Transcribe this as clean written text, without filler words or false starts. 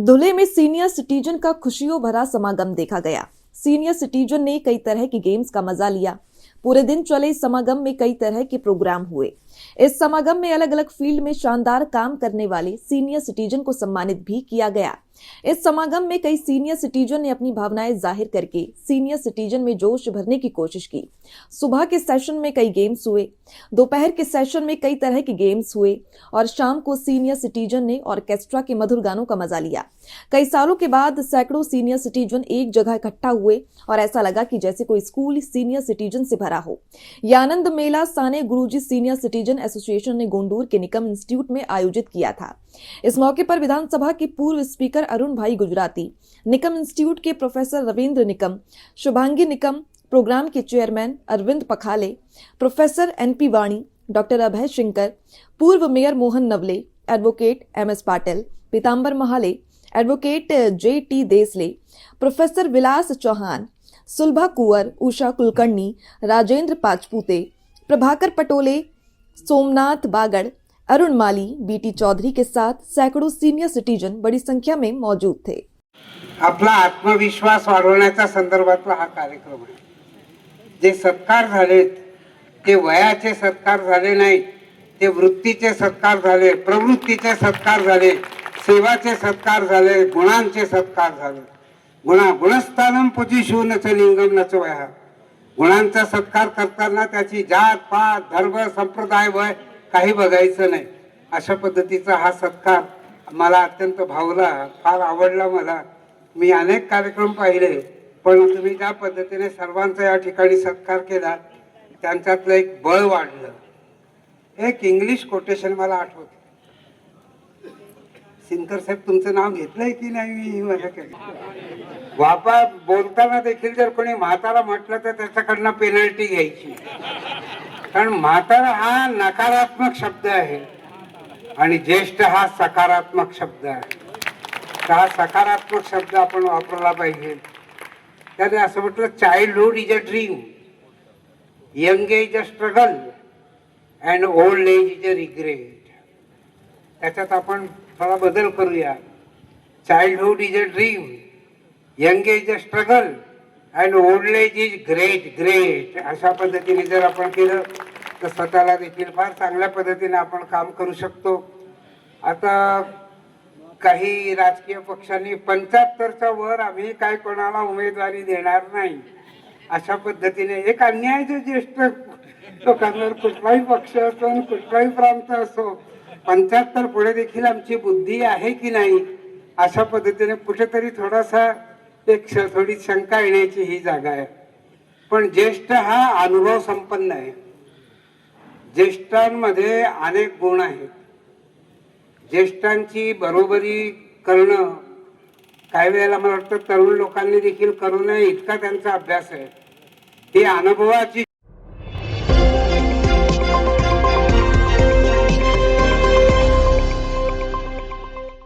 धुले में senior citizen का खुशियों भरा समागम देखा गया। सीनियर सिटीजन ने कई तरह के गेम्स का मजा लिया। पूरे दिन चले इस समागम में कई तरह के प्रोग्राम हुए। इस समागम में अलग अलग फील्ड में शानदार काम करने वाले सीनियर सिटीजन को सम्मानित भी किया गया। इस समागम में कई सीनियर सिटीजन ने अपनी भावनाएं जाहिर करके सीनियर सिटीजन में जोश भरने की कोशिश की। सुबह के सेशन में कई गेम्स हुए, दोपहर के सेशन में कई तरह के गेम्स हुए और शाम को सीनियर सिटीजन ने ऑर्केस्ट्रा के मधुर गानों का मजा लिया। कई सालों के बाद सैकड़ों सीनियर सिटीजन एक जगह इकट्ठा हुए और ऐसा लगा कि जैसे कोई स्कूल सीनियर सिटीजन से भरा हो। यह आनंद मेला Sane Guruji senior citizen association ने गोंडूर के निकम इंस्टीट्यूट में आयोजित किया था। इस मौके पर विधानसभा के पूर्व स्पीकर अरुण भाई गुजराती, निकम इंस्टीट्यूट के प्रोफेसर रविंद्र निकम, शुभांगी निकम, प्रोग्राम के chairman Arvind Pakhale, professor NP Wani, doctor Abhay Shankar, पूर्व mayor Mohan Navale, advocate MS Patil, Pitambar Mahale, advocate JT Desale, professor Vilas Chauhan, Sulabha Kunwar, Usha Kulkarni, Rajendra Pachpute, Prabhakar Patole, Somnath Bagad, Arun Mali, BT Chaudhari के साथ सैकड़ों सीनियर सिटीजन बड़ी संख्या में मौजूद थे। आपला आत्मविश्वास वाढवण्याच्या संदर्भातला हा कार्यक्रम आहे। जे सत्कार झालेत ते वयाचे सत्कार झाले नाही, ते वृत्तीचे सत्कार झाले, प्रवृत्तीचे सत्कार झाले, सेवाचे सत्कार झाले, गुणांचे सत्कार झाले। गुणस्थानम पूजिशून च लिंगम न च वयः। गुणांचा सत्कार करताना त्याची जात पात धर्म संप्रदाय वय काही बघायचं नाही। अशा पद्धतीचा हा सत्कार मला अत्यंत भावला, फार आवडला मला। मी अनेक कार्यक्रम पाहिले, पण तुम्ही ज्या पद्धतीने सर्वांचा या ठिकाणी सत्कार केला त्यांच्यातलं एक बळ वाढलं। एक इंग्लिश कोटेशन मला आठवतं। सिनकर साहेब तुमचं नाव घेतलंय की नाही मी माझ्याकडे। बापा बोलताना देखील जर कोणी म्हातारा म्हटलं तर त्याच्याकडनं पेनल्टी घ्यायची, कारण म्हातारा हा नकारात्मक शब्द आहे आणि ज्येष्ठ हा सकारात्मक शब्द आहे। हा सकारात्मक शब्द आपण वापरला पाहिजे। त्याने असं म्हटलं, childhood is a dream, young age a struggle and old age is a regret. त्याच्यात आपण थोडा बदल करूया। Childhood is a dream, young age a struggle and old age is great great. अशा पद्धतीने जर आपण केलं तर स्वतःला देखील फार चांगल्या पद्धतीने आपण काम करू शकतो। आता काही राजकीय पक्षांनी 75च्या वर आम्ही काय कोणाला उमेदवारी देणार नाही अशा पद्धतीने एक अन्याय जो ज्येष्ठ लोकांवर कुठलाही पक्ष असो कुठलाही प्रांत असो 75 पुढे देखील आमची बुद्धी आहे की नाही अशा पद्धतीने कुठेतरी थोडासा थोडी शंका येण्याची ही जागा आहे। पण ज्येष्ठ हा अनुभव संपन्न आहे। ज्येष्ठांमध्ये अनेक गुण आहेत। ज्येष्ठांची बरोबरी करणं काही वेळेला मला वाटतं तरुण लोकांनी देखील करू नये इतका त्यांचा अभ्यास आहे। ही अनुभवाची